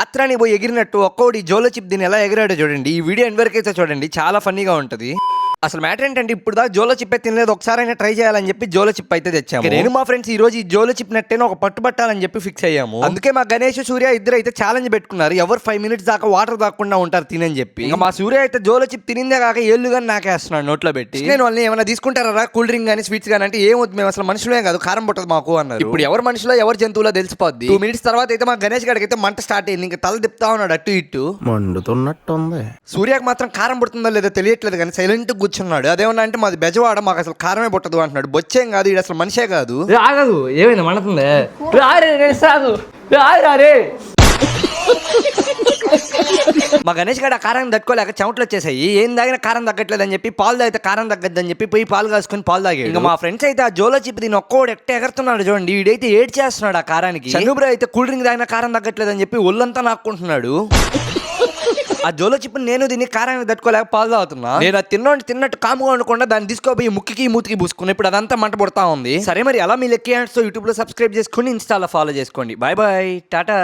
ఆత్రాన్ని పోయి ఎగిరినట్టు ఒక్కోడి జోలో చిప్ దీన్ని ఎలా ఎగిరాడో చూడండి. ఈ వీడియో ఎండ్ వరకు అయితే చూడండి, చాలా ఫన్నీగా ఉంటది. అసలు మ్యాటర్ ఏంటంటే ఇప్పుడు దాకా జోలో చిప్ అయితే తినలేదు, ఒకసారైనా ట్రై చేయాలని చెప్పి జోలో చిప్ అయితే తెచ్చాము. నేను మా ఫ్రెండ్స్ ఈ రోజు ఈ జోలో చిప్ నెట్టేను ఒక పట్టుబట్టాలని చెప్పి ఫిక్స్ అయ్యాము. అందుకే మా గణేష్ సూర్య ఇద్దరు అయితే ఛాలెంజ్ పెట్టుకున్నారు, ఎవరు 5 minutes దాకా వాటర్ దాక్కుండా ఉంటారు తినని చెప్పి. ఇంకా మా సూర్య అయితే జోలో చిప్ తినిందే కాక ఏళ్ళు కానీ నాకేస్తున్నాడు నోట్లో పెట్టి. నేను వాళ్ళని ఏమైనా తీసుకుంటారా కూల్ డ్రింక్ కానీ స్వీట్స్ కానీ అంటే ఏమవుతుంది, మేము అసలు మనుషులే కాదు కారం పుట్టదు మాకు అన్నారు. ఇప్పుడు ఎవరు మనుషులో ఎవరు జంతువులో తెలిసిపోద్ది. 2 minutes తర్వాత అయితే మా గణేష్ గడికి అయితే మంట స్టార్ట్ అయింది. ఇంకా తల తిప్పుతా ఉన్నాడు అటు ఇటు, మండుతున్నట్టుంది. సూర్యకి మాత్రం కారం పుడుతుందో లేదో తెలియట్లేదు కానీ సైలెంట్ కూర్చున్నాడు. అదేమన్నా అంటే మాది బెజవాడ, మాకు అసలు కారమే పుట్టదు అంటున్నాడు. బొచ్చేం కాదు, ఇది అసలు మనిషే కాదు. ఆగదు, ఏమైంది మండుతుంది. మా గణేష్ గడ కారాన్ని తట్టుకోలేక చెమటలు వచ్చేసాయి. ఏం తాగినా కారం తగ్గట్లేదు అని చెప్పి పాలు తాగితే కారం తగ్గద్దని చెప్పి పోయి పాలు కాసుకుని పాలు తాగాడు. ఇంకా మా ఫ్రెండ్స్ అయితే ఆ జోలో చిప్ దీని ఒక్కోడు ఎట్ట ఎగరుతున్నాడు చూడండి. వీడైతే ఏడ్ చేస్తున్నాడు ఆ కారానికి. చంద్రుబ్రో అయితే కూల్ డ్రింక్ తాగినా కారం తగ్గట్లేదు అని చెప్పి ఒళ్ళంతా నాక్కుంటున్నాడు. ఆ జోలో చిప్ నేను దీన్ని కారాన్ని తట్టుకోలేక పాలు తాగుతున్నా. నేను అది తిన్నట్టు కాముగా ఉండకుండా దాన్ని తీసుకోపోయి ముక్కికి మూతికి పూసుకుని ఇప్పుడు అదంతా మంట పడుతా ఉంది. సరే మరి అలా మీ లెక్కీ హ్యాండ్స్ యూట్యూబ్ లో సబ్స్క్రైబ్ చేసుకుని ఇన్స్టాలో ఫాలో చేసుకోండి. Bye bye, Tata.